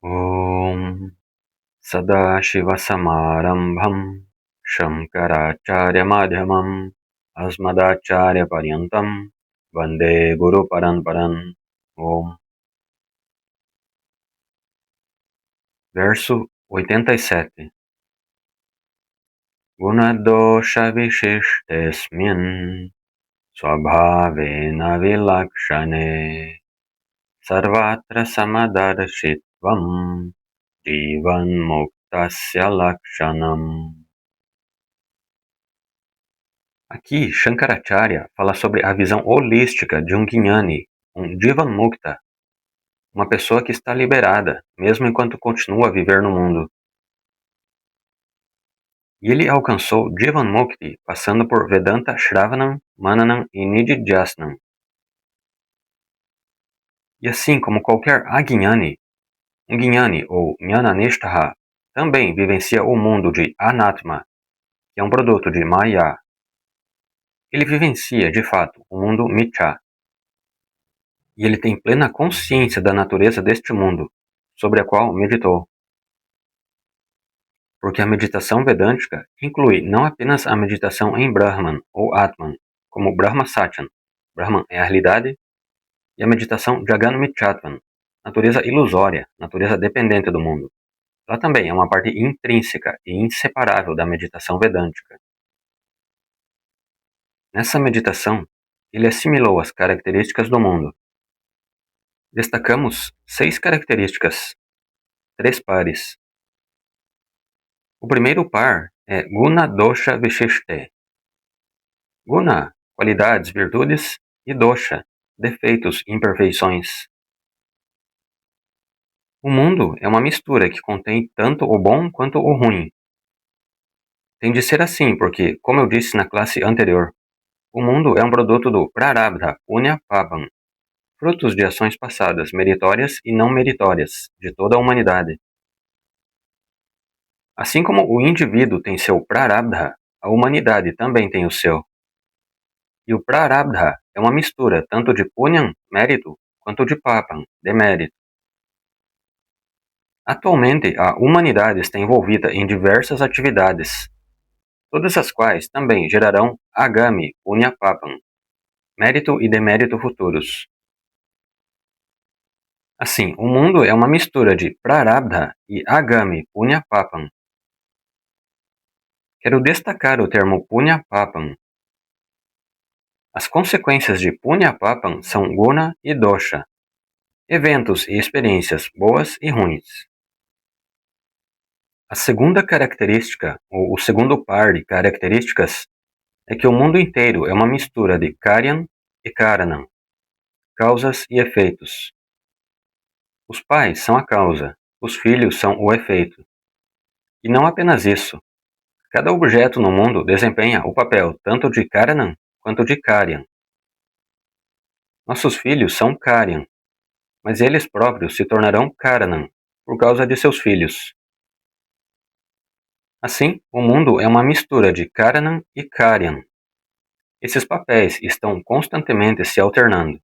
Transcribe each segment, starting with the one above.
ॐ सदाशिवसमारम्भं शङ्कराचार्यमध्यमम् अस्मदाचार्यपर्यन्तं वन्दे गुरुपरम्परम्. Om. Verso 87. Gunadosha vishishtesmin swabhavena vilakshane sarvatra samadarshitvam jivan muktasya lakshanam. Aqui, Shankaracharya fala sobre a visão holística de um Jnani, um Jivanmukta, uma pessoa que está liberada, mesmo enquanto continua a viver no mundo. E ele alcançou Jivanmukti passando por Vedanta Shravanam, Mananam e Nididhyasnam. E assim como qualquer Ajnani, um Jnani ou Jnananishtaha também vivencia o mundo de Anatma, que é um produto de Maya. Ele vivencia, de fato, o mundo Mithya. E ele tem plena consciência da natureza deste mundo, sobre a qual meditou. Porque a meditação vedântica inclui não apenas a meditação em Brahman ou Atman, como Brahma Satyan, Brahman é a realidade, e a meditação Jagan Mithyattvan, natureza ilusória, natureza dependente do mundo. Ela também é uma parte intrínseca e inseparável da meditação vedântica. Nessa meditação, ele assimilou as características do mundo. Destacamos 6 características, 3 pares. O primeiro par é Guna Dosha Vishishte. Guna, qualidades, virtudes, e Dosha, defeitos, imperfeições. O mundo é uma mistura que contém tanto o bom quanto o ruim. Tem de ser assim porque, como eu disse na classe anterior, o mundo é um produto do Prarabdha Punya Papam, frutos de ações passadas meritórias e não meritórias, de toda a humanidade. Assim como o indivíduo tem seu Prarabdha, a humanidade também tem o seu. E o Prarabdha é uma mistura tanto de Punyam, mérito, quanto de Papam, demérito. Atualmente, a humanidade está envolvida em diversas atividades, todas as quais também gerarão Agami Punya Papam, mérito e demérito futuros. Assim, o mundo é uma mistura de Prarabdha e Agami Punya Papam. Quero destacar o termo Punya Papam. As consequências de Punya Papam são Guna e Dosha, eventos e experiências boas e ruins. A segunda característica, ou o segundo par de características, é que o mundo inteiro é uma mistura de Karyan e Karanam, causas e efeitos. Os pais são a causa, os filhos são o efeito. E não apenas isso. Cada objeto no mundo desempenha o papel tanto de Karanam quanto de Karyan. Nossos filhos são Karyan, mas eles próprios se tornarão Karanam por causa de seus filhos. Assim, o mundo é uma mistura de Karanam e Karyan. Esses papéis estão constantemente se alternando.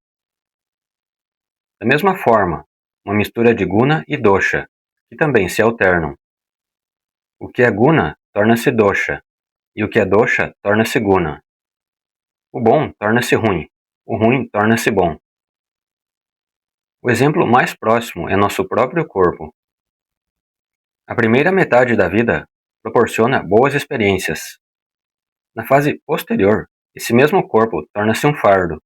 Da mesma forma, uma mistura de Guna e Dosha, que também se alternam. O que é Guna torna-se Dosha, e o que é Dosha torna-se Guna. O bom torna-se ruim, o ruim torna-se bom. O exemplo mais próximo é nosso próprio corpo. A primeira metade da vida proporciona boas experiências. Na fase posterior, esse mesmo corpo torna-se um fardo.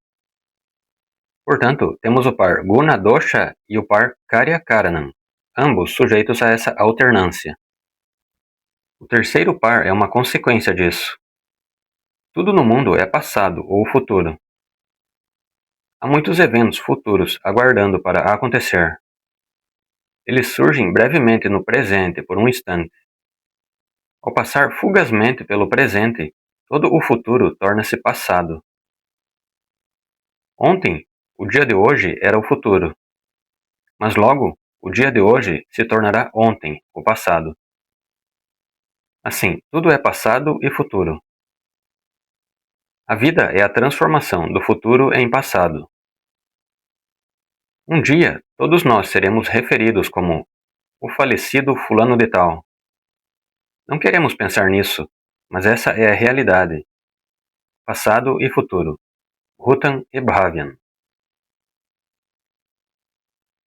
Portanto, temos o par Guna Dosha e o par Karya Karanam, ambos sujeitos a essa alternância. O terceiro par é uma consequência disso. Tudo no mundo é passado ou futuro. Há muitos eventos futuros aguardando para acontecer. Eles surgem brevemente no presente por um instante. Ao passar fugazmente pelo presente, todo o futuro torna-se passado. Ontem, o dia de hoje era o futuro. Mas logo, o dia de hoje se tornará ontem, o passado. Assim, tudo é passado e futuro. A vida é a transformação do futuro em passado. Um dia, todos nós seremos referidos como o falecido fulano de tal. Não queremos pensar nisso, mas essa é a realidade. Passado e futuro. Bhutan e Bhavian.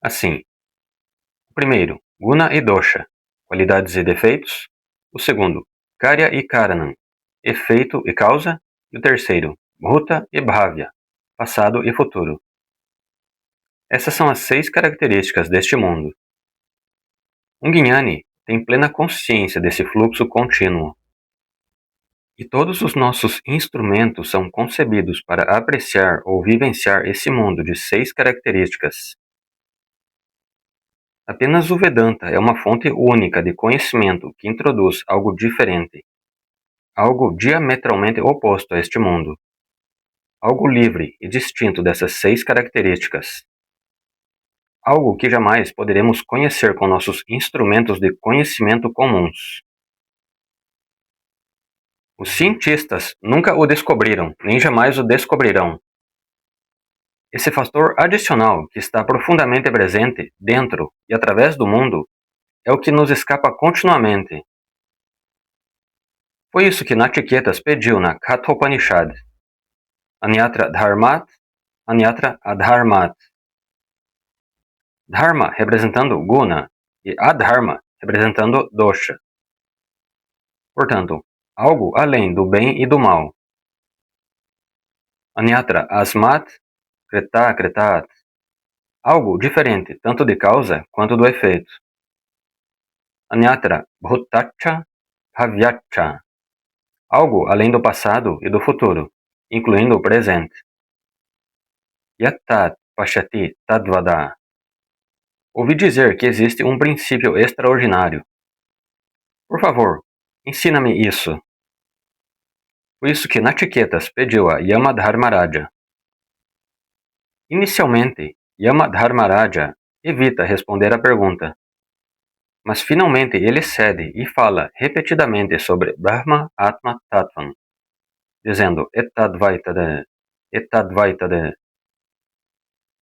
Assim, o primeiro, Guna e Dosha, qualidades e defeitos. O segundo, Karya e Karanam, efeito e causa. E o terceiro, Bhuta e Bhavya, passado e futuro. Essas são as 6 características deste mundo. Um Jnani tem plena consciência desse fluxo contínuo. E todos os nossos instrumentos são concebidos para apreciar ou vivenciar esse mundo de 6 características. Apenas o Vedanta é uma fonte única de conhecimento que introduz algo diferente, algo diametralmente oposto a este mundo, algo livre e distinto dessas 6 características, algo que jamais poderemos conhecer com nossos instrumentos de conhecimento comuns. Os cientistas nunca o descobriram, nem jamais o descobrirão. Esse fator adicional que está profundamente presente dentro e através do mundo é o que nos escapa continuamente. Foi isso que Nachiketas pediu na Kathopanishad. Anyatra Dharmat, Anyatra Adharmat. Dharma representando Guna e Adharma representando Dosha. Portanto, algo além do bem e do mal. Anyatra Asmat, Kreta Kretat. Algo diferente tanto de causa quanto do efeito. Anyatra Bhutacha Bhavyacha. Algo além do passado e do futuro, incluindo o presente. Yattat Pashyati Tadvada. Ouvi dizer que existe um princípio extraordinário. Por favor, ensina-me isso. Por isso que Nachiketas pediu a Yamadharmaraja. Inicialmente, Yamadharmaraja evita responder à pergunta. Mas finalmente ele cede e fala repetidamente sobre Brahma Atma Tattvam, dizendo Etadvaitade, Etadvaitade.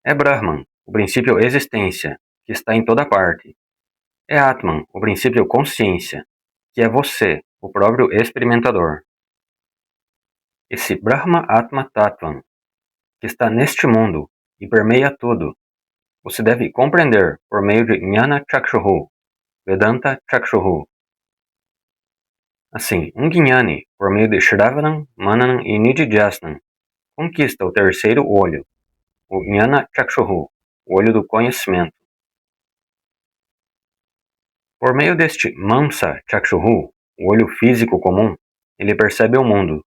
É Brahman, o princípio existência, que está em toda parte. É Atman, o princípio consciência, que é você, o próprio experimentador. Esse Brahma Atma Tattvam, que está neste mundo e permeia tudo, você deve compreender por meio de Jnana Chakshuhu, Vedanta Chakshuhu. Assim, um Jnani, por meio de Shravanam, Mananam e Nididhyasnam, conquista o terceiro olho, o Jnana Chakshuhu, o olho do conhecimento. Por meio deste Mamsa Chakshuhu, o olho físico comum, ele percebe o mundo.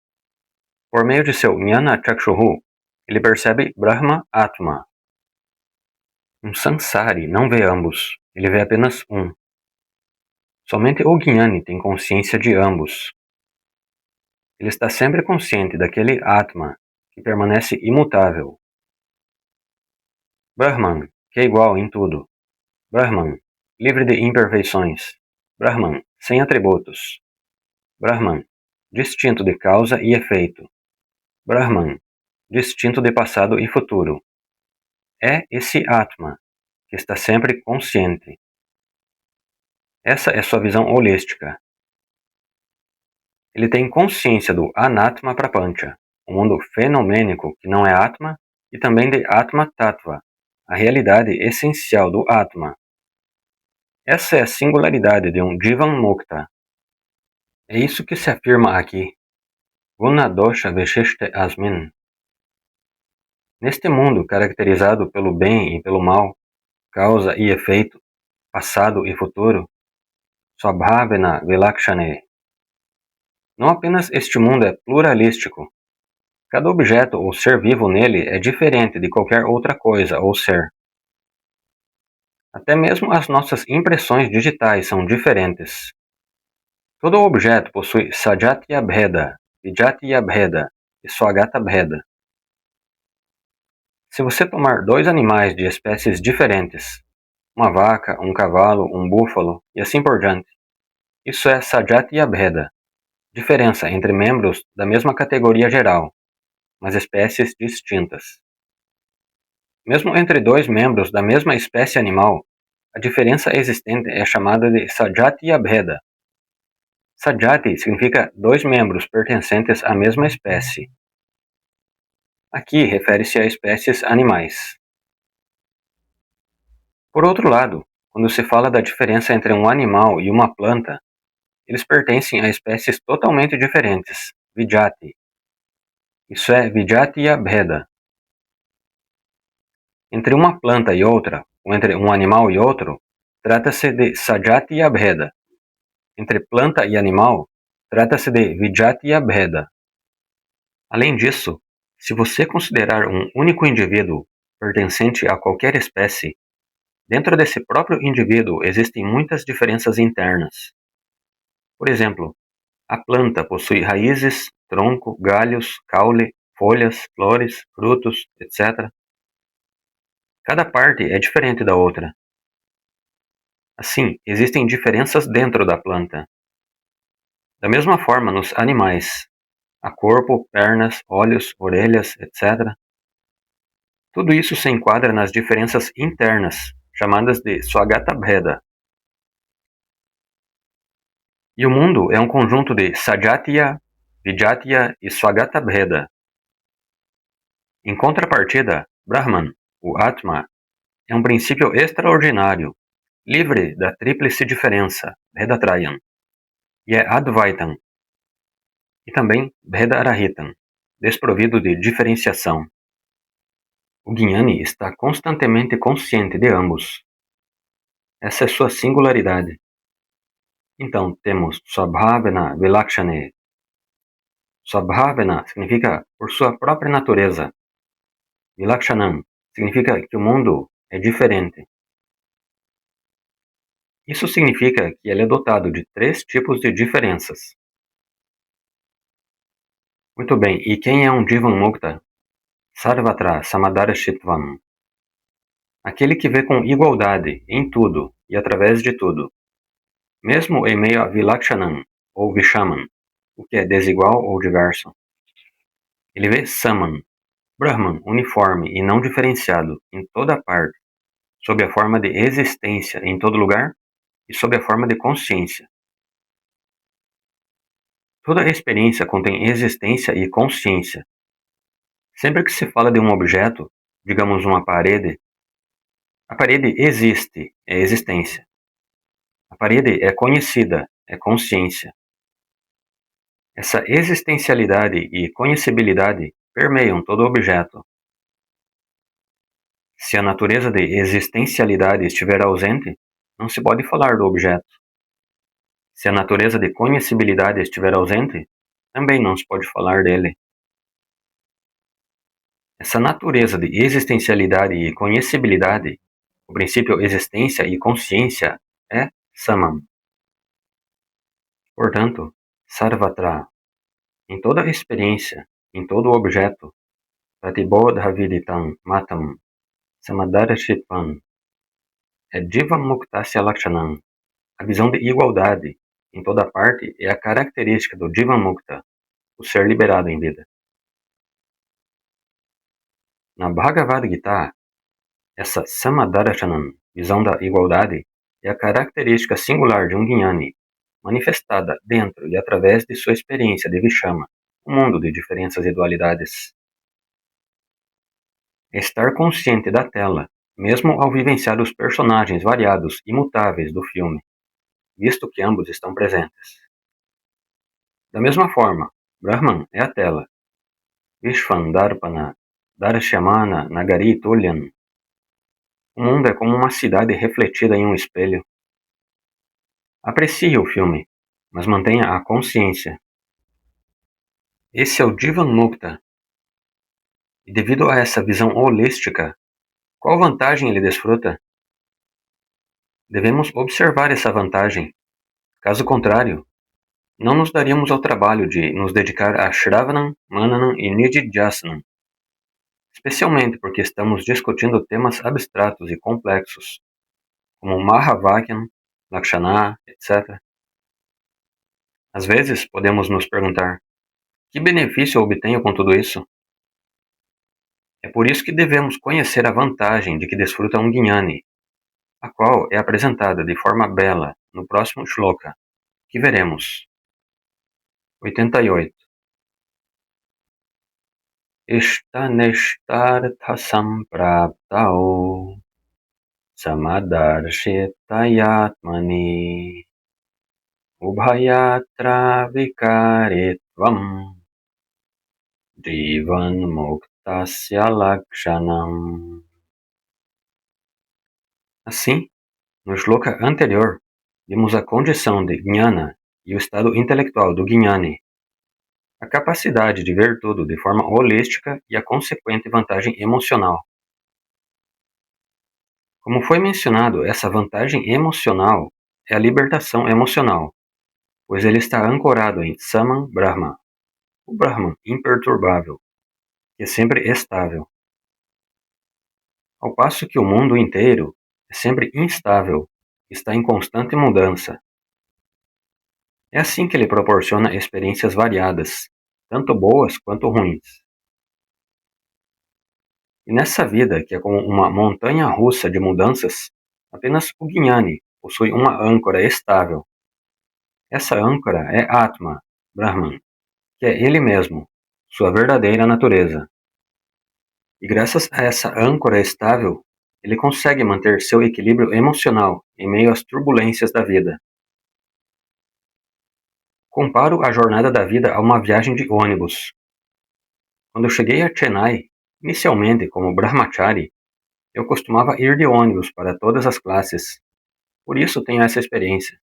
Por meio de seu Jnana Chakshuhu, ele percebe Brahma Atma. Um Sansari não vê ambos, ele vê apenas um. Somente o Jnani tem consciência de ambos. Ele está sempre consciente daquele Atma, que permanece imutável. Brahman, que é igual em tudo. Brahman, livre de imperfeições. Brahman, sem atributos. Brahman, distinto de causa e efeito. Brahman, distinto de passado e futuro. É esse Atma, que está sempre consciente. Essa é sua visão holística. Ele tem consciência do Anatma Prapancha, o mundo fenomênico que não é Atma, e também de Atma Tattva, a realidade essencial do Atma. Essa é a singularidade de um Jivan Mukta. É isso que se afirma aqui. Guna Dosha Vishishte Asmin. Neste mundo caracterizado pelo bem e pelo mal, causa e efeito, passado e futuro, Swabhavena Vilakshane. Não apenas este mundo é pluralístico. Cada objeto ou ser vivo nele é diferente de qualquer outra coisa ou ser. Até mesmo as nossas impressões digitais são diferentes. Todo objeto possui Sajatya Bheda, Vijatya Bheda e Swagata Bheda. Se você tomar 2 animais de espécies diferentes, uma vaca, um cavalo, um búfalo e assim por diante, isso é Sajatya Bheda, diferença entre membros da mesma categoria geral, mas espécies distintas. Mesmo entre 2 membros da mesma espécie animal, a diferença existente é chamada de Sajatiya Bheda. Sajati significa dois membros pertencentes à mesma espécie. Aqui refere-se a espécies animais. Por outro lado, quando se fala da diferença entre um animal e uma planta, eles pertencem a espécies totalmente diferentes, Vijati. Isso é Vijatiya Bheda. Entre uma planta e outra, ou entre um animal e outro, trata-se de Sajatiya Bheda. Entre planta e animal, trata-se de Vijatiya Bheda. Além disso, se você considerar um único indivíduo pertencente a qualquer espécie, dentro desse próprio indivíduo existem muitas diferenças internas. Por exemplo, a planta possui raízes, tronco, galhos, caule, folhas, flores, frutos, etc. Cada parte é diferente da outra. Assim, existem diferenças dentro da planta. Da mesma forma, nos animais, há corpo, pernas, olhos, orelhas, etc. Tudo isso se enquadra nas diferenças internas, chamadas de Swagata Bheda. E o mundo é um conjunto de Sajatiya, Vijatiya e Swagata Bheda. Em contrapartida, Brahman, o Atma, é um princípio extraordinário, livre da tríplice diferença, Bhedatrayan, e é Advaitam, e também Bhedarahitam, desprovido de diferenciação. O Jnani está constantemente consciente de ambos. Essa é sua singularidade. Então, temos Swabhavena Vilakshane. Swabhavena significa por sua própria natureza. Vilakshanam significa que o mundo é diferente. Isso significa que ele é dotado de 3 tipos de diferenças. Muito bem, e quem é um Jivan Mukta? Sarvatra Samadarshitvam. Aquele que vê com igualdade em tudo e através de tudo. Mesmo em meio a Vilakshanam ou Vishaman, o que é desigual ou diverso. Ele vê Saman, Brahman uniforme e não diferenciado em toda parte, sob a forma de existência em todo lugar e sob a forma de consciência. Toda experiência contém existência e consciência. Sempre que se fala de um objeto, digamos uma parede, a parede existe, é existência. A parede é conhecida, é consciência. Essa existencialidade e conhecibilidade permeiam todo objeto. Se a natureza de existencialidade estiver ausente, não se pode falar do objeto. Se a natureza de conhecibilidade estiver ausente, também não se pode falar dele. Essa natureza de existencialidade e conhecibilidade, o princípio existência e consciência, é Samam. Portanto, Sarvatra, em toda experiência, em todo objeto, Pratibodhaviditam Matam, Samadarshitvam, é Jiva Muktasya Lakshanam. A visão de igualdade em toda parte é a característica do Jiva Mukta, o ser liberado em vida. Na Bhagavad Gita, essa Samadarshanam, visão da igualdade, é a característica singular de um Jnani, manifestada dentro e através de sua experiência de Vishama, o mundo de diferenças e dualidades. É estar consciente da tela, mesmo ao vivenciar os personagens variados e mutáveis do filme, visto que ambos estão presentes. Da mesma forma, Brahman é a tela. Vishvan Darpana Darshamana Nagari Tulyan. O mundo é como uma cidade refletida em um espelho. Aprecie o filme, mas mantenha a consciência. Esse é o Jivan Mukta. E devido a essa visão holística, qual vantagem ele desfruta? Devemos observar essa vantagem. Caso contrário, não nos daríamos ao trabalho de nos dedicar a Shravanam, Mananam e Nididhyasanam, especialmente porque estamos discutindo temas abstratos e complexos, como Mahavakyam, Lakshana, etc. Às vezes, podemos nos perguntar, que benefício eu obtenho com tudo isso? É por isso que devemos conhecer a vantagem de que desfruta um Jnani. a qual é apresentada de forma bela no próximo shloka, que veremos. 88. Ishtaneshtartha sampraptau samadarshitayatmani ubhayatra vikaritvam jivan muktasya lakshanam. Assim, no shloka anterior, vimos a condição de Jnana e o estado intelectual do Jnani, a capacidade de ver tudo de forma holística e a consequente vantagem emocional. Como foi mencionado, essa vantagem emocional é a libertação emocional, pois ele está ancorado em Saman Brahma, o Brahman imperturbável, que é sempre estável. Ao passo que o mundo inteiro é sempre instável, está em constante mudança. É assim que ele proporciona experiências variadas, tanto boas quanto ruins. E nessa vida, que é como uma montanha russa de mudanças, apenas o Jnani possui uma âncora estável. Essa âncora é Atma, Brahman, que é ele mesmo, sua verdadeira natureza. E graças a essa âncora estável, ele consegue manter seu equilíbrio emocional em meio às turbulências da vida. Comparo a jornada da vida a uma viagem de ônibus. Quando eu cheguei a Chennai, inicialmente como brahmachari, eu costumava ir de ônibus para todas as classes. Por isso tenho essa experiência.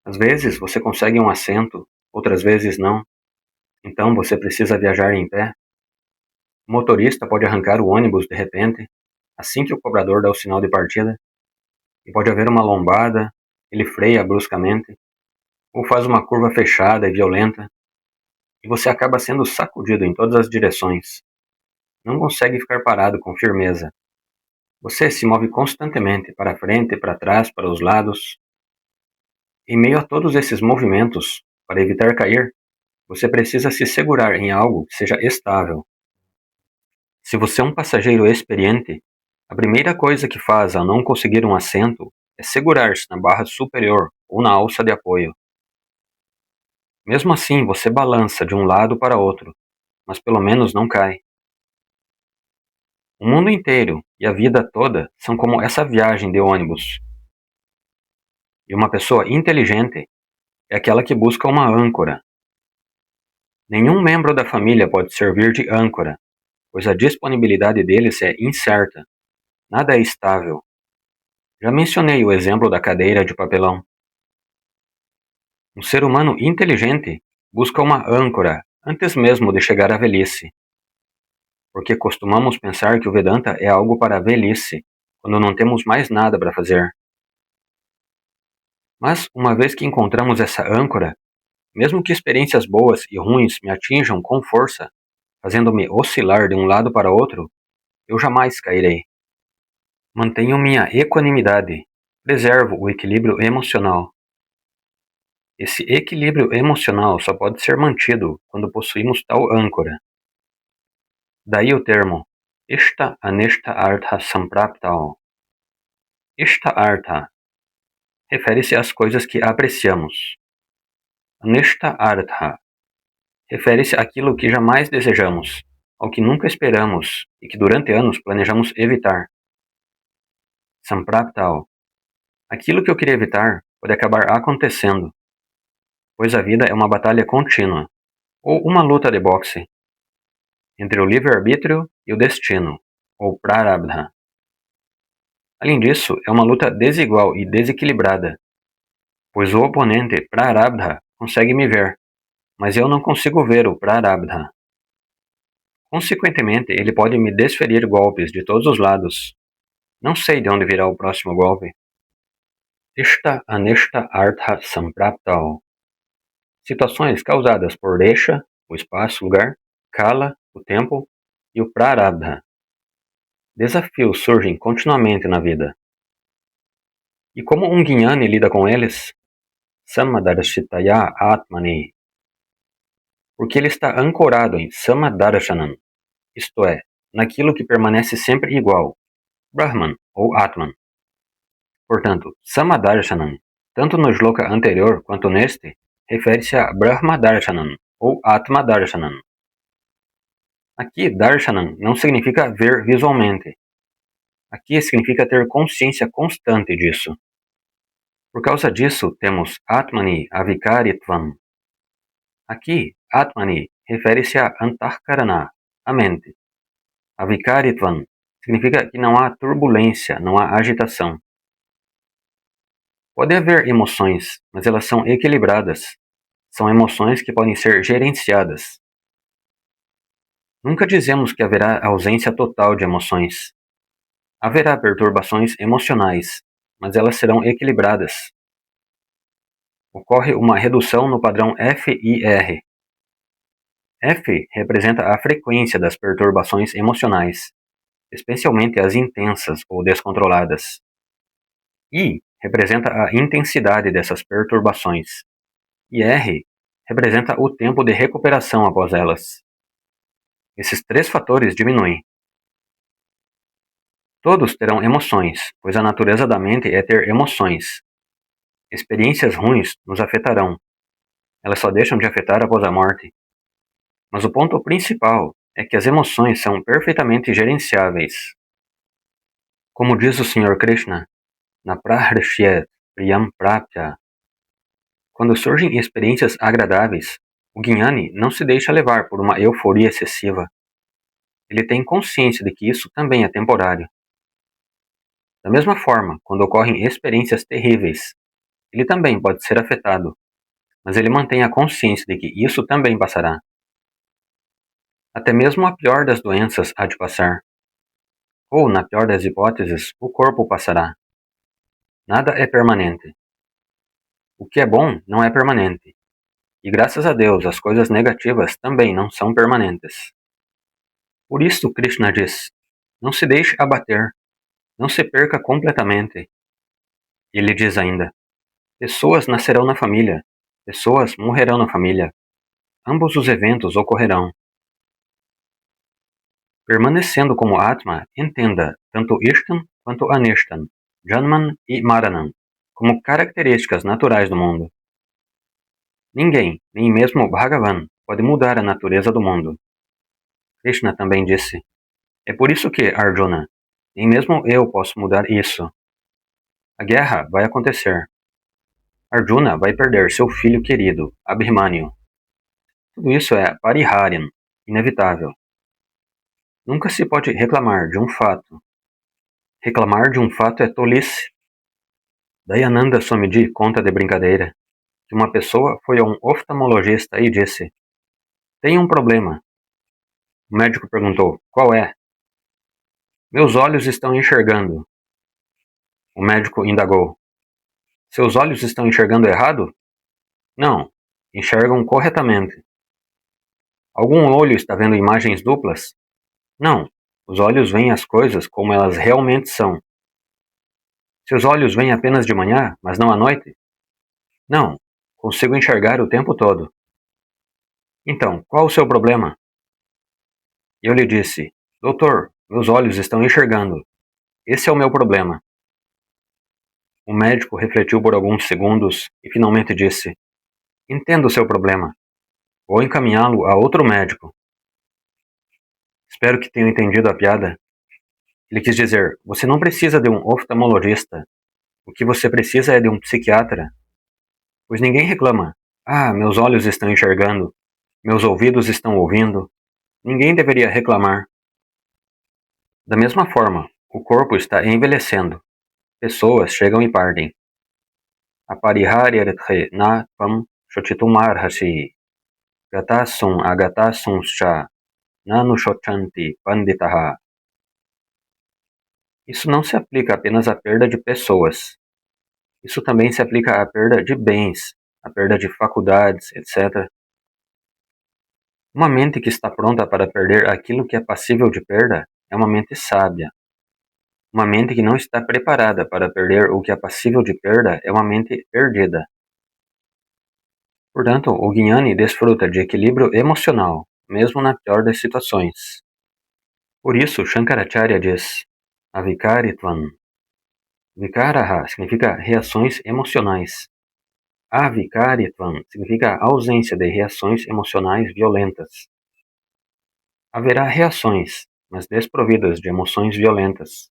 Às vezes você consegue um assento, outras vezes não. Então você precisa viajar em pé. O motorista pode arrancar o ônibus de repente, assim que o cobrador dá o sinal de partida, e pode haver uma lombada, ele freia bruscamente, ou faz uma curva fechada e violenta, e você acaba sendo sacudido em todas as direções. Não consegue ficar parado com firmeza. Você se move constantemente para frente, para trás, para os lados. Em meio a todos esses movimentos, para evitar cair, você precisa se segurar em algo que seja estável. Se você é um passageiro experiente, a primeira coisa que faz ao não conseguir um assento é segurar-se na barra superior ou na alça de apoio. Mesmo assim, você balança de um lado para outro, mas pelo menos não cai. O mundo inteiro e a vida toda são como essa viagem de ônibus. E uma pessoa inteligente é aquela que busca uma âncora. Nenhum membro da família pode servir de âncora, pois a disponibilidade deles é incerta. Nada é estável. Já mencionei o exemplo da cadeira de papelão. Um ser humano inteligente busca uma âncora antes mesmo de chegar à velhice. Porque costumamos pensar que o Vedanta é algo para a velhice, quando não temos mais nada para fazer. Mas, uma vez que encontramos essa âncora, mesmo que experiências boas e ruins me atinjam com força, fazendo-me oscilar de um lado para outro, eu jamais cairei. Mantenho minha equanimidade, preservo o equilíbrio emocional. Esse equilíbrio emocional só pode ser mantido quando possuímos tal âncora. Daí o termo Ishta Anishta Artha Sampraptau. Ishta Artha refere-se às coisas que apreciamos. Anishta Artha refere-se àquilo que jamais desejamos, ao que nunca esperamos e que durante anos planejamos evitar. Sampraptau. Aquilo que eu queria evitar pode acabar acontecendo, pois a vida é uma batalha contínua, ou uma luta de boxe, entre o livre-arbítrio e o destino, ou prarabdha. Além disso, é uma luta desigual e desequilibrada, pois o oponente prarabdha consegue me ver, mas eu não consigo ver o prarabdha. Consequentemente, ele pode me desferir golpes de todos os lados. Não sei de onde virá o próximo golpe. Ishta Anishta Artha Sampraptau. Situações causadas por Desha, o espaço, lugar, Kala, o tempo, e o Prarabdha. Desafios surgem continuamente na vida. E como um Jnani lida com eles? Samadarshitaya Atmani. Porque ele está ancorado em Samadarshanam, isto é, naquilo que permanece sempre igual, Brahman ou Atman. Portanto, Samadarshanam, tanto no shloka anterior quanto neste, refere-se a Brahmadarshanam ou Atmadarshanam. Aqui, Darshanam não significa ver visualmente. Aqui significa ter consciência constante disso. Por causa disso, temos Atmani Avikaritvam. Aqui, Atmani refere-se a Antarkarana, a mente. Avikaritvam significa que não há turbulência, não há agitação. Pode haver emoções, mas elas são equilibradas. São emoções que podem ser gerenciadas. Nunca dizemos que haverá ausência total de emoções. Haverá perturbações emocionais, mas elas serão equilibradas. Ocorre uma redução no padrão FIR. F representa a frequência das perturbações emocionais, especialmente as intensas ou descontroladas. I representa a intensidade dessas perturbações. E R representa o tempo de recuperação após elas. Esses três fatores diminuem. Todos terão emoções, pois a natureza da mente é ter emoções. Experiências ruins nos afetarão. Elas só deixam de afetar após a morte. Mas o ponto principal é que as emoções são perfeitamente gerenciáveis. Como diz o Sr. Krishna, na Prahrashyat Priyam Prapya, quando surgem experiências agradáveis, o Jnani não se deixa levar por uma euforia excessiva. Ele tem consciência de que isso também é temporário. Da mesma forma, quando ocorrem experiências terríveis, ele também pode ser afetado, mas ele mantém a consciência de que isso também passará. Até mesmo a pior das doenças há de passar. Ou, na pior das hipóteses, o corpo passará. Nada é permanente. O que é bom não é permanente. E graças a Deus, as coisas negativas também não são permanentes. Por isso, Krishna diz, não se deixe abater, não se perca completamente. Ele diz ainda, pessoas nascerão na família, pessoas morrerão na família. Ambos os eventos ocorrerão. Permanecendo como Atma, entenda tanto Ishtam quanto Anishtam, Janman e Maranam, como características naturais do mundo. Ninguém, nem mesmo Bhagavan, pode mudar a natureza do mundo. Krishna também disse, é por isso que, Arjuna, nem mesmo eu posso mudar isso. A guerra vai acontecer. Arjuna vai perder seu filho querido, Abhimanyu. Tudo isso é pariharyan, inevitável. Nunca se pode reclamar de um fato. Reclamar de um fato é tolice. Dayananda Swamiji conta de brincadeira que uma pessoa foi a um oftalmologista e disse, tenho um problema. O médico perguntou, qual é? Meus olhos estão enxergando. O médico indagou, seus olhos estão enxergando errado? Não, enxergam corretamente. Algum olho está vendo imagens duplas? Não, os olhos veem as coisas como elas realmente são. Seus olhos veem apenas de manhã, mas não à noite? Não, consigo enxergar o tempo todo. Então, qual o seu problema? Eu lhe disse, doutor, meus olhos estão enxergando. Esse é o meu problema. O médico refletiu por alguns segundos e finalmente disse, entendo o seu problema. Vou encaminhá-lo a outro médico. Espero que tenham entendido a piada. Ele quis dizer, você não precisa de um oftalmologista. O que você precisa é de um psiquiatra. Pois ninguém reclama. Ah, meus olhos estão enxergando. Meus ouvidos estão ouvindo. Ninguém deveria reclamar. Da mesma forma, o corpo está envelhecendo. Pessoas chegam e partem. Apariharyarthe na tvam shochitumarhasi. Gatasum agatasum sha nanu shochanti panditaha. Isso não se aplica apenas à perda de pessoas. Isso também se aplica à perda de bens, à perda de faculdades, etc. Uma mente que está pronta para perder aquilo que é passível de perda é uma mente sábia. Uma mente que não está preparada para perder o que é passível de perda é uma mente perdida. Portanto, o Jnani desfruta de equilíbrio emocional, mesmo na pior das situações. Por isso, Shankaracharya diz, Avikaritvam. Vikaraha significa reações emocionais. Avikaritvam significa ausência de reações emocionais violentas. Haverá reações, mas desprovidas de emoções violentas.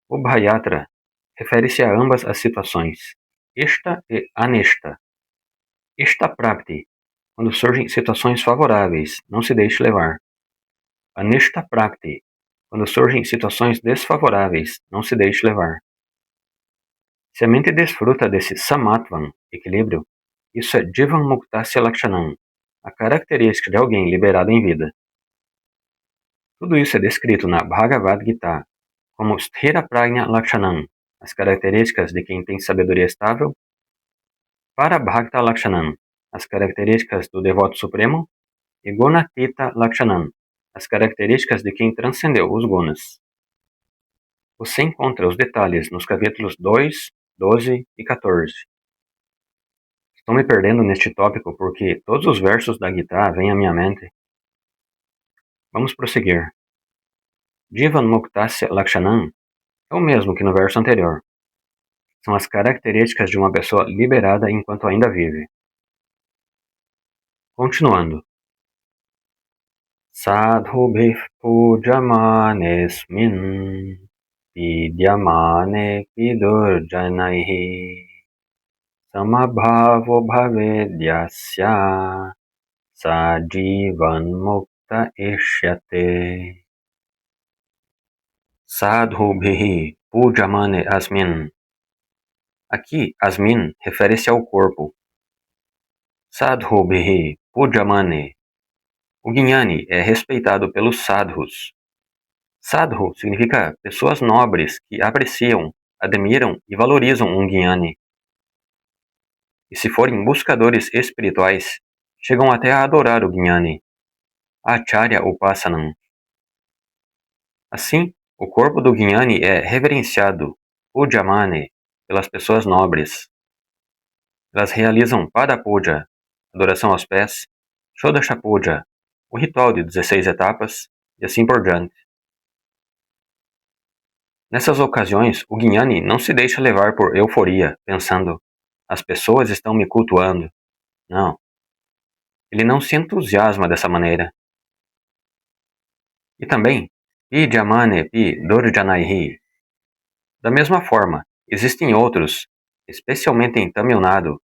Ubhayatra refere-se a ambas as situações, esta e anesta. Esta prapti, quando surgem situações favoráveis, não se deixe levar. Anesta prapti, quando surgem situações desfavoráveis, não se deixe levar. Se a mente desfruta desse samatvam, equilíbrio, isso é Jivan Muktasya Lakshanam, a característica de alguém liberado em vida. Tudo isso é descrito na Bhagavad Gita como Sthira Prajna Lakshanam, as características de quem tem sabedoria estável, para Bhakta Lakshanam, as características do devoto supremo, e Gunatita Lakshanam, as características de quem transcendeu os gunas. Você encontra os detalhes nos capítulos 2, 12 e 14. Estou me perdendo neste tópico porque todos os versos da Gita vêm à minha mente. Vamos prosseguir. Jivan Muktasya Lakshanam é o mesmo que no verso anterior. São as características de uma pessoa liberada enquanto ainda vive. Continuando. Sadhubhih pujamanesmin vidyamane vidurjanaihi samabhavo bhavedyasya sajivan mukta ishyate. Sadhubhihi pujamane asmin. Aqui, asmin refere-se ao corpo. Sadhubhihi pujamane. O Jnani é respeitado pelos sadhus. Sadhu significa pessoas nobres que apreciam, admiram e valorizam um Jnani. E se forem buscadores espirituais, chegam até a adorar o Jnani. Acharya Upasanam. Assim, o corpo do Jnani é reverenciado, Pujamane, pelas pessoas nobres. Elas realizam Pada Puja, adoração aos pés, Shodasha Puja, o ritual de 16 etapas, e assim por diante. Nessas ocasiões, o Jnani não se deixa levar por euforia, pensando, as pessoas estão me cultuando. Não. Ele não se entusiasma dessa maneira. E também, Pi Jamane Pi Durjanaihi. Da mesma forma, existem outros, especialmente em Tamil Nadu,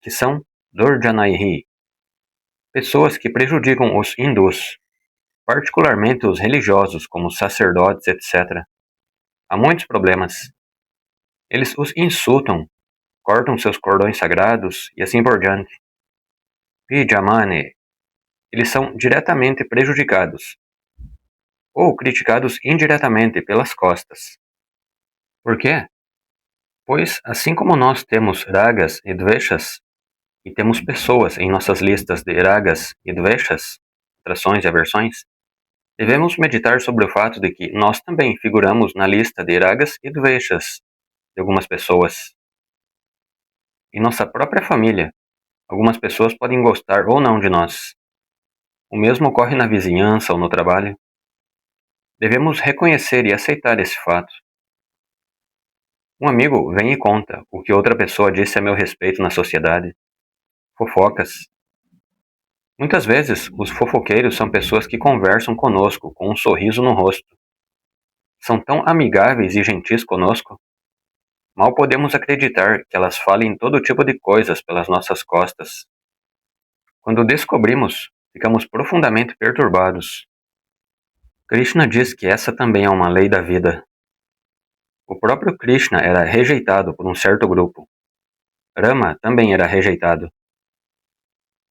que são Durjanaihi, pessoas que prejudicam os hindus, particularmente os religiosos, como sacerdotes, etc. Há muitos problemas. Eles os insultam, cortam seus cordões sagrados e assim por diante. Pijamane, eles são diretamente prejudicados, ou criticados indiretamente pelas costas. Por quê? Pois, assim como nós temos ragas e dveshas, e temos pessoas em nossas listas de ragas e dveshas, atrações e aversões, devemos meditar sobre o fato de que nós também figuramos na lista de ragas e dveshas de algumas pessoas. Em nossa própria família, algumas pessoas podem gostar ou não de nós. O mesmo ocorre na vizinhança ou no trabalho. Devemos reconhecer e aceitar esse fato. Um amigo vem e conta o que outra pessoa disse a meu respeito na sociedade. Fofocas. Muitas vezes, os fofoqueiros são pessoas que conversam conosco com um sorriso no rosto. São tão amigáveis e gentis conosco. Mal podemos acreditar que elas falem todo tipo de coisas pelas nossas costas. Quando descobrimos, ficamos profundamente perturbados. Krishna diz que essa também é uma lei da vida. O próprio Krishna era rejeitado por um certo grupo. Rama também era rejeitado.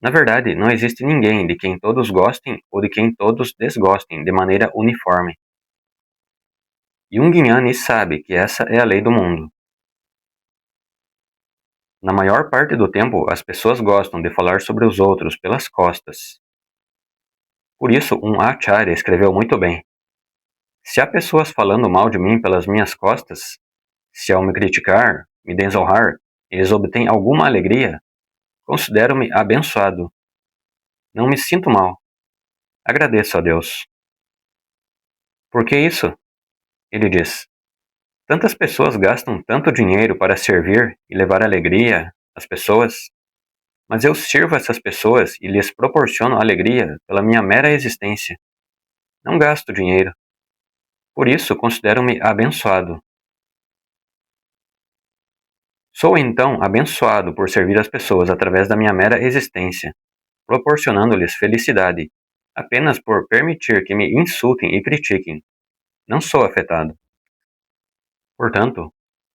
Na verdade, não existe ninguém de quem todos gostem ou de quem todos desgostem de maneira uniforme. E um Jnani sabe que essa é a lei do mundo. Na maior parte do tempo, as pessoas gostam de falar sobre os outros pelas costas. Por isso, um Acharya escreveu muito bem. Se há pessoas falando mal de mim pelas minhas costas, se ao me criticar, me desonrar, eles obtêm alguma alegria, considero-me abençoado. Não me sinto mal. Agradeço a Deus. Por que isso? Ele diz. Tantas pessoas gastam tanto dinheiro para servir e levar alegria às pessoas, mas eu sirvo essas pessoas e lhes proporciono alegria pela minha mera existência. Não gasto dinheiro. Por isso, considero-me abençoado. Sou então abençoado por servir as pessoas através da minha mera existência, proporcionando-lhes felicidade, apenas por permitir que me insultem e critiquem. Não sou afetado. Portanto,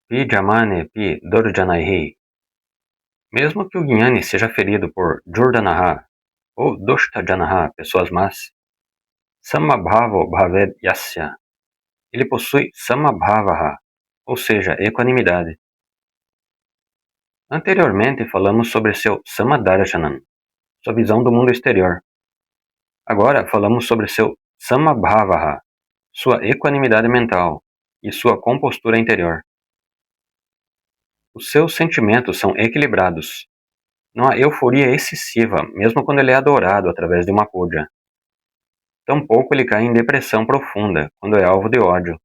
pi jamane pi dorjanaihi. Mesmo que o Gnani seja ferido por Jurdanaha ou Doshtajanaha, pessoas más, Samabhavo Bhaved Yasya, ele possui Samabhavaha, ou seja, equanimidade. Anteriormente falamos sobre seu Samadarshanam, sua visão do mundo exterior. Agora falamos sobre seu Samabhavaha, sua equanimidade mental e sua compostura interior. Os seus sentimentos são equilibrados. Não há euforia excessiva, mesmo quando ele é adorado através de uma puja. Tampouco ele cai em depressão profunda quando é alvo de ódio.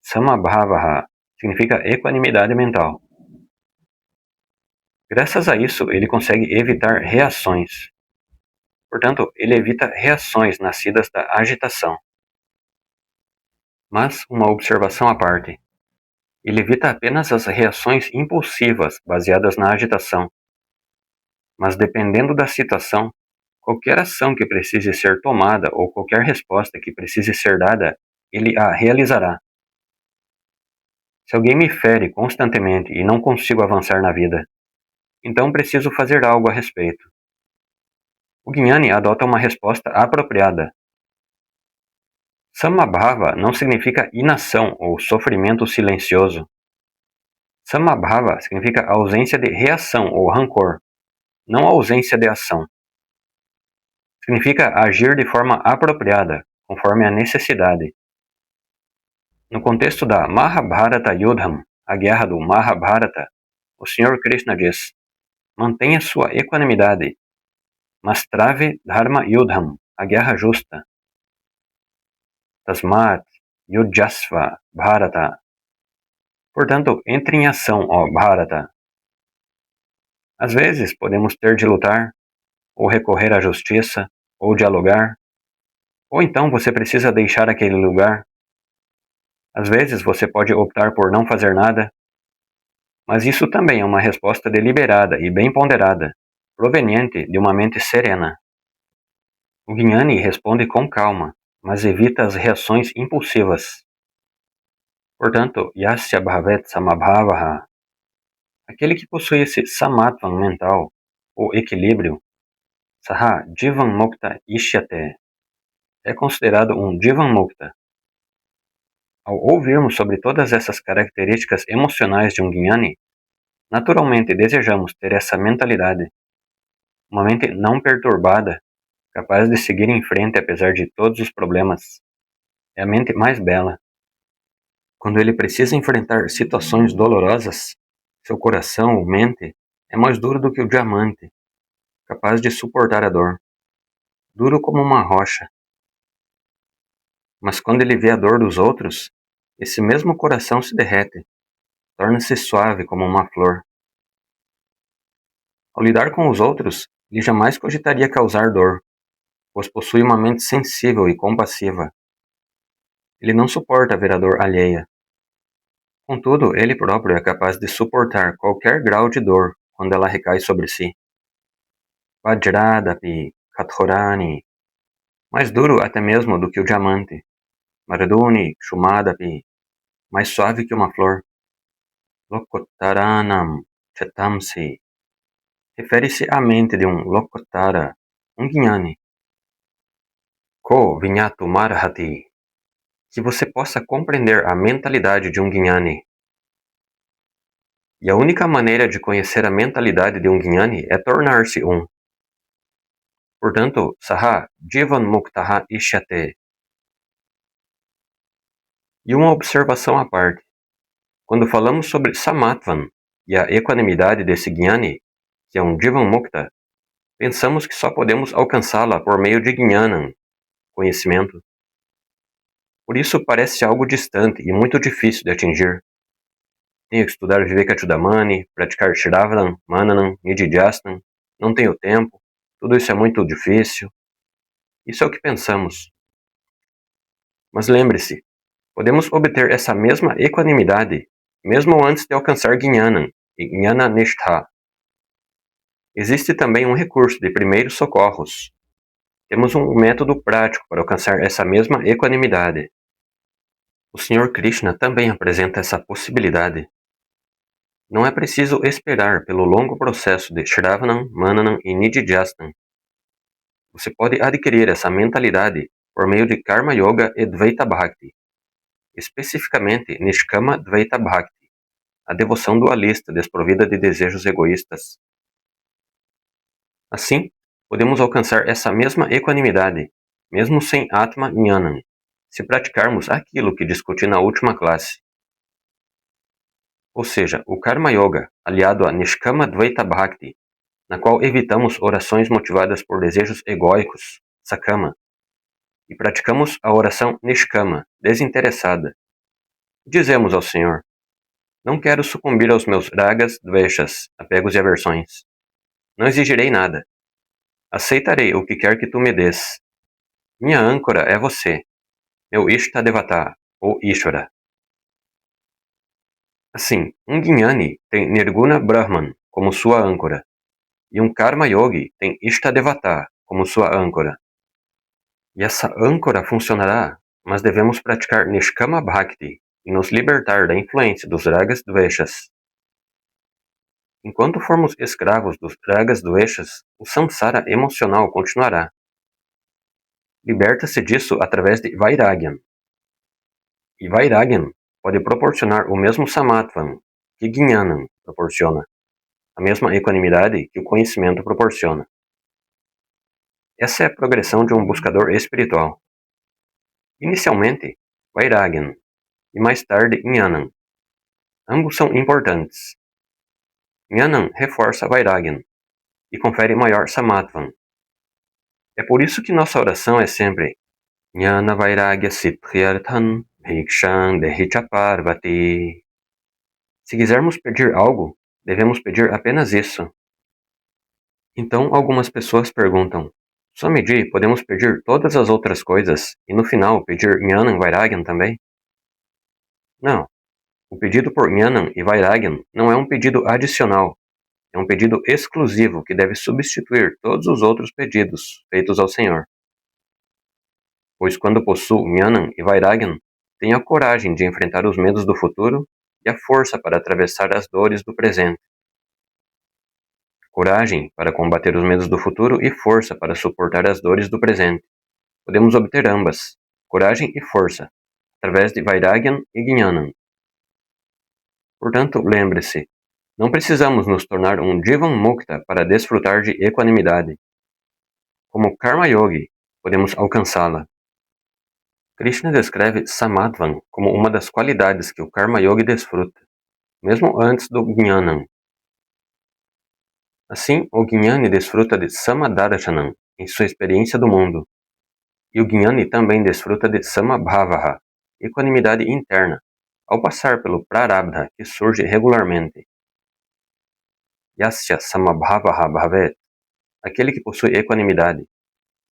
Samabhavaha significa equanimidade mental. Graças a isso, ele consegue evitar reações. Portanto, ele evita reações nascidas da agitação. Mas uma observação à parte. Ele evita apenas as reações impulsivas baseadas na agitação. Mas dependendo da situação, qualquer ação que precise ser tomada ou qualquer resposta que precise ser dada, ele a realizará. Se alguém me fere constantemente e não consigo avançar na vida, então preciso fazer algo a respeito. O Gnani adota uma resposta apropriada. Samabhava não significa inação ou sofrimento silencioso. Samabhava significa ausência de reação ou rancor, não ausência de ação. Significa agir de forma apropriada, conforme a necessidade. No contexto da Mahabharata Yudham, a guerra do Mahabharata, o Sr. Krishna diz: mantenha sua equanimidade, mas trave Dharma Yudham, a guerra justa. Tasmat Yudjasva Bharata. Portanto, entre em ação, ó Bharata. Às vezes podemos ter de lutar, ou recorrer à justiça, ou dialogar, ou então você precisa deixar aquele lugar. Às vezes você pode optar por não fazer nada, mas isso também é uma resposta deliberada e bem ponderada, proveniente de uma mente serena. O Gnani responde com calma, mas evita as reações impulsivas. Portanto, Yasya Bhavet Samabhavaha, aquele que possui esse samatvam mental, ou equilíbrio, Saha Jivan Mukta Ishyate, é considerado um Jivan Mukta. Ao ouvirmos sobre todas essas características emocionais de um Gnani, naturalmente desejamos ter essa mentalidade, uma mente não perturbada, capaz de seguir em frente apesar de todos os problemas. É a mente mais bela. Quando ele precisa enfrentar situações dolorosas, seu coração ou mente é mais duro do que o diamante, capaz de suportar a dor, duro como uma rocha. Mas quando ele vê a dor dos outros, esse mesmo coração se derrete, torna-se suave como uma flor. Ao lidar com os outros, ele jamais cogitaria causar dor, pois possui uma mente sensível e compassiva. Ele não suporta ver a dor alheia. Contudo, ele próprio é capaz de suportar qualquer grau de dor quando ela recai sobre si. Vajradapi, Kathorani, mais duro até mesmo do que o diamante. Marduni, Shumadapi, mais suave que uma flor. Lokotaranam, Chetamsi, refere-se à mente de um Lokotara, um Gnani. Ko Vinyatu Marhati, que você possa compreender a mentalidade de um Gnani. E a única maneira de conhecer a mentalidade de um Gnani é tornar-se um. Portanto, Saha Jivan Muktaha Ishyate. E uma observação à parte. Quando falamos sobre Samatvan e a equanimidade desse Gnani, que é um Jivan Mukta, pensamos que só podemos alcançá-la por meio de Gnanam, conhecimento. Por isso parece algo distante e muito difícil de atingir. Tenho que estudar Vivekachudamani, praticar Shravanam, Mananam, Nididhyastam, não tenho tempo, tudo isso é muito difícil. Isso é o que pensamos. Mas lembre-se, podemos obter essa mesma equanimidade mesmo antes de alcançar Jnanam e Jnana-nishtha. Existe também um recurso de primeiros socorros. Temos um método prático para alcançar essa mesma equanimidade. O Sr. Krishna também apresenta essa possibilidade. Não é preciso esperar pelo longo processo de Shravanam, Mananam e Nididhyastam. Você pode adquirir essa mentalidade por meio de Karma Yoga e Dvaita Bhakti, especificamente Nishkama Dvaita Bhakti, a devoção dualista desprovida de desejos egoístas. Assim, podemos alcançar essa mesma equanimidade, mesmo sem Atma Jnanam, se praticarmos aquilo que discuti na última classe. Ou seja, o Karma Yoga, aliado a Nishkama Dvaita Bhakti, na qual evitamos orações motivadas por desejos egóicos, Sakama, e praticamos a oração Nishkama, desinteressada. Dizemos ao Senhor: não quero sucumbir aos meus ragas, dveshas, apegos e aversões. Não exigirei nada. Aceitarei o que quer que tu me des. Minha âncora é você, meu Ishtadevata, ou Ishvara. Assim, um Jnani tem Nirguna Brahman como sua âncora, e um Karma Yogi tem Ishtadevata como sua âncora. E essa âncora funcionará, mas devemos praticar Nishkama Bhakti e nos libertar da influência dos ragas dveshas. Enquanto formos escravos dos ragas dveshas, o samsara emocional continuará. Liberta-se disso através de Vairagyan. E Vairagyan pode proporcionar o mesmo samatvam que Jnanam proporciona, a mesma equanimidade que o conhecimento proporciona. Essa é a progressão de um buscador espiritual. Inicialmente, Vairagyan, e mais tarde Jnanam. Ambos são importantes. Jnanam reforça Vairagyan e confere maior samatvam. É por isso que nossa oração é sempre Jnana Vairagya Siddhyarthan Bhiksham Dehicha Parvati. Se quisermos pedir algo, devemos pedir apenas isso. Então algumas pessoas perguntam: Swamiji, podemos pedir todas as outras coisas e no final pedir Jnanam Vairagyan também? Não. O pedido por Jnanam e Vairagyan não é um pedido adicional, é um pedido exclusivo que deve substituir todos os outros pedidos feitos ao Senhor. Pois quando possuo Jnanam e Vairagyan, tenho a coragem de enfrentar os medos do futuro e a força para atravessar as dores do presente. Coragem para combater os medos do futuro e força para suportar as dores do presente. Podemos obter ambas, coragem e força, através de Vairagyan e Jnanam. Portanto, lembre-se, não precisamos nos tornar um Jivan Mukta para desfrutar de equanimidade. Como Karma Yogi, podemos alcançá-la. Krishna descreve Samatvam como uma das qualidades que o Karma Yogi desfruta, mesmo antes do Jnanam. Assim, o Jnani desfruta de Samadarshanam em sua experiência do mundo, e o Jnani também desfruta de Samabhavaha, equanimidade interna, ao passar pelo Prarabdha que surge regularmente. Yasya Samabhavaha Bhavet, aquele que possui equanimidade,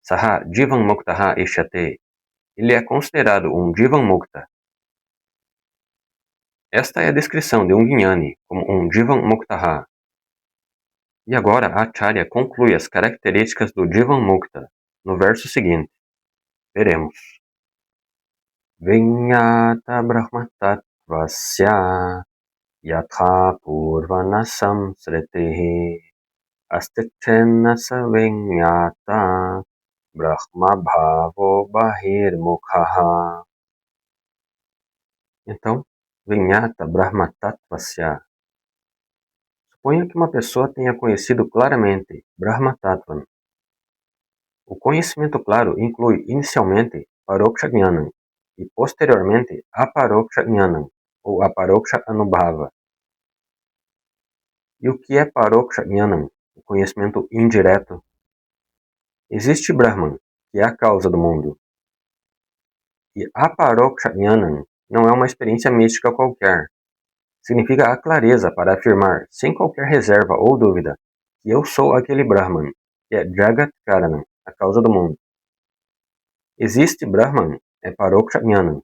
Saha Jivan Muktaha Ishyate, ele é considerado um Jivan Mukta. Esta é a descrição de um Jnani como um Jivan Muktaha. E agora a Acharya conclui as características do Jivan Mukta no verso seguinte. Veremos. Vinyata brahmatatvasya yatha purvana samsritihi astichenna sa vinyata brahma bhavo bahirmukhaha. Então, Vinyata brahmatatvasya. Suponha que uma pessoa tenha conhecido claramente Brahmatattvam. O conhecimento claro inclui inicialmente Paroksha Jnanam e posteriormente Aparoksha Jnanam ou Aparoksha Anubhava. E o que é Paroksha Jnanam, o conhecimento indireto? Existe Brahman, que é a causa do mundo. E Aparoksha Jnanam não é uma experiência mística qualquer. Significa a clareza para afirmar, sem qualquer reserva ou dúvida, que eu sou aquele Brahman, que é Jagat Karanam, a causa do mundo. Existe Brahman, é Paroksha Jnanam.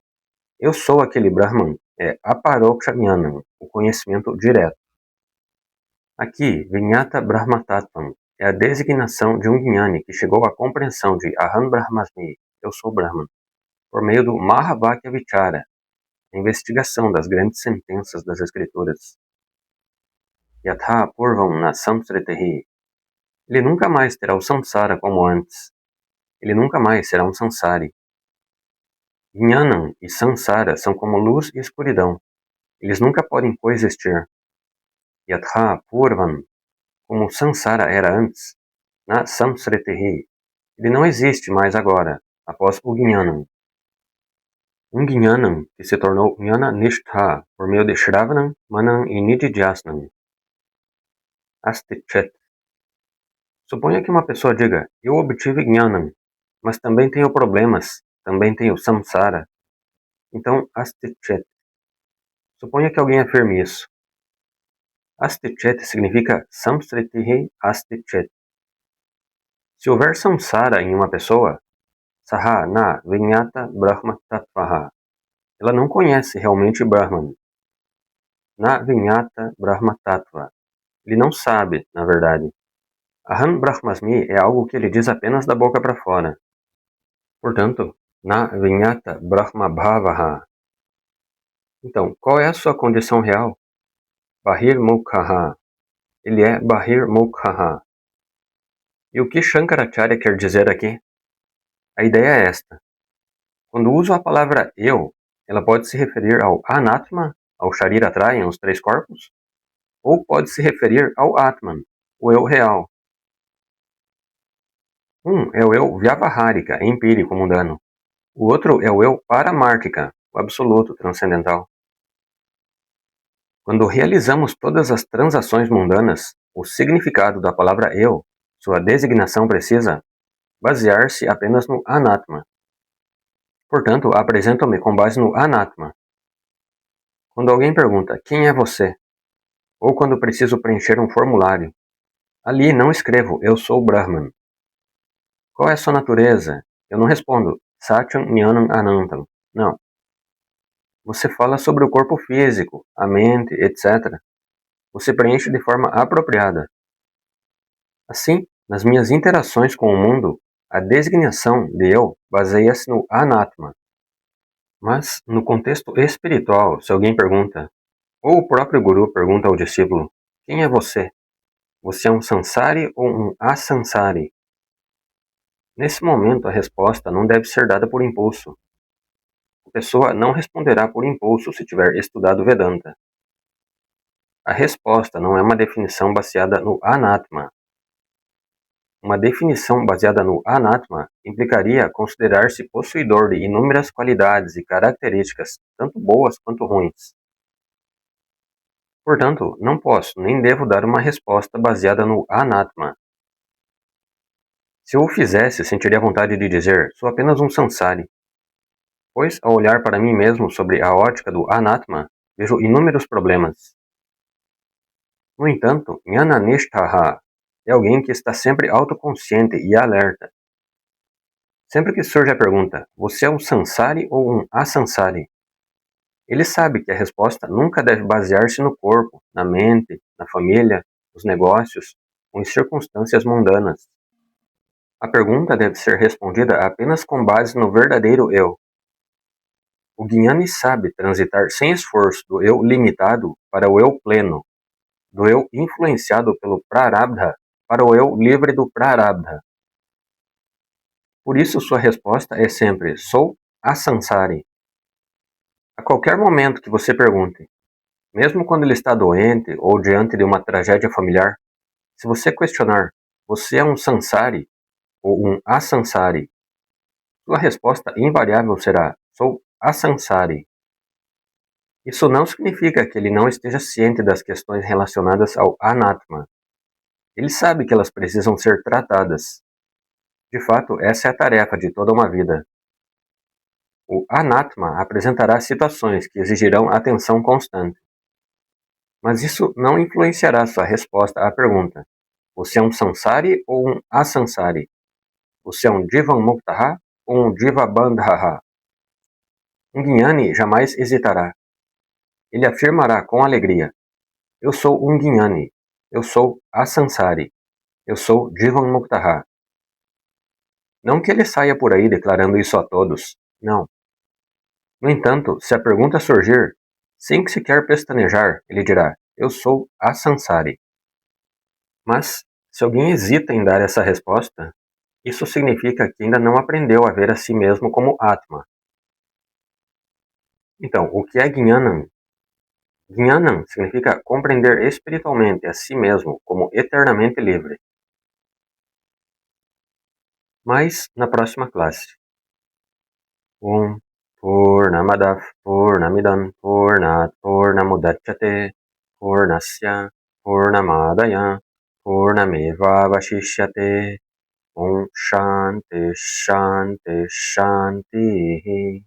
Eu sou aquele Brahman, é Aparoksha Jnanam, o conhecimento direto. Aqui, Vinyata Brahmatattvam é a designação de um Jnani que chegou à compreensão de Aham Brahmasmi, eu sou Brahman, por meio do Mahavakya Vichara, a investigação das grandes sentenças das Escrituras. Yatha Purvam na Samsritihi. Ele nunca mais terá o samsara como antes. Ele nunca mais será um sansari. Jnanam e sansara são como luz e escuridão. Eles nunca podem coexistir. Yatha Purvam, como o sansara era antes, na samsritihi, ele não existe mais agora, após o Jnanam. Um Jnanam que se tornou Jnana Nishtha por meio de Shravanam, Manam e Nididhyasnam. Astichet. Suponha que uma pessoa diga, eu obtive Jnanam, mas também tenho problemas, também tenho samsara. Então, astichet. Suponha que alguém afirme isso. Astichet significa samsritihi astichet. Se houver samsara em uma pessoa, saha na vinyata brahma tattvaha, ela não conhece realmente Brahman. Na vinyata brahma tattva, ele não sabe, na verdade. Aham Brahmasmi é algo que ele diz apenas da boca para fora. Portanto, na vinyata brahma bhavaha. Então, qual é a sua condição real? Bahir Mukhaha. Ele é Bahir Mukhaha. E o que Shankaracharya quer dizer aqui? A ideia é esta. Quando uso a palavra eu, ela pode se referir ao Anatma, ao Shariratraya, os três corpos, ou pode se referir ao Atman, o eu real. Um é o eu Vyavaharika, empírico, mundano. O outro é o eu Paramartika, o absoluto, transcendental. Quando realizamos todas as transações mundanas, o significado da palavra eu, sua designação precisa, basear-se apenas no Anatma. Portanto, apresento-me com base no Anatma. Quando alguém pergunta, quem é você? Ou quando preciso preencher um formulário, ali não escrevo, eu sou Brahman. Qual é sua natureza? Eu não respondo, Satyam Jnanam Anantam. Não. Você fala sobre o corpo físico, a mente, etc. Você preenche de forma apropriada. Assim, nas minhas interações com o mundo, a designação de eu baseia-se no Anatma. Mas, no contexto espiritual, se alguém pergunta, ou o próprio guru pergunta ao discípulo, quem é você? Você é um sansari ou um asansari? Nesse momento, a resposta não deve ser dada por impulso. A pessoa não responderá por impulso se tiver estudado Vedanta. A resposta não é uma definição baseada no Anatma. Uma definição baseada no Anatma implicaria considerar-se possuidor de inúmeras qualidades e características, tanto boas quanto ruins. Portanto, não posso nem devo dar uma resposta baseada no Anatma. Se eu o fizesse, sentiria vontade de dizer, sou apenas um sansari. Pois, ao olhar para mim mesmo sobre a ótica do Anatma, vejo inúmeros problemas. No entanto, Jnananishtaha é alguém que está sempre autoconsciente e alerta. Sempre que surge a pergunta, você é um sansari ou um asansari? Ele sabe que a resposta nunca deve basear-se no corpo, na mente, na família, nos negócios ou em circunstâncias mundanas. A pergunta deve ser respondida apenas com base no verdadeiro eu. O Jnani sabe transitar sem esforço do eu limitado para o eu pleno, do eu influenciado pelo Prarabdha para o eu livre do Prarabdha. Por isso sua resposta é sempre, sou asansari. A qualquer momento que você pergunte, mesmo quando ele está doente ou diante de uma tragédia familiar, se você questionar, você é um sansari ou um asansari? Sua resposta invariável será, sou asansari. Isso não significa que ele não esteja ciente das questões relacionadas ao anatma. Ele sabe que elas precisam ser tratadas. De fato, essa é a tarefa de toda uma vida. O anatma apresentará situações que exigirão atenção constante. Mas isso não influenciará sua resposta à pergunta: você é um samsari ou um asansari? Você é um jivan-muktaha ou um jiva-bandhaha? Um Jnani jamais hesitará. Ele afirmará com alegria: eu sou um Jnani, eu sou asansari, eu sou jivan-muktaha. Não que ele saia por aí declarando isso a todos, não. No entanto, se a pergunta surgir, sem que sequer pestanejar, ele dirá: eu sou asansari. Mas, se alguém hesita em dar essa resposta, isso significa que ainda não aprendeu a ver a si mesmo como Atma. Então, o que é Jnanam? Jnanam significa compreender espiritualmente a si mesmo como eternamente livre. Mas, na próxima classe. Om Purnamadav Purnamidam Purnat Purnamudachyate Purnasya Purnamadaya Purnameva Vashishyate Om Shanti Shanti Shanti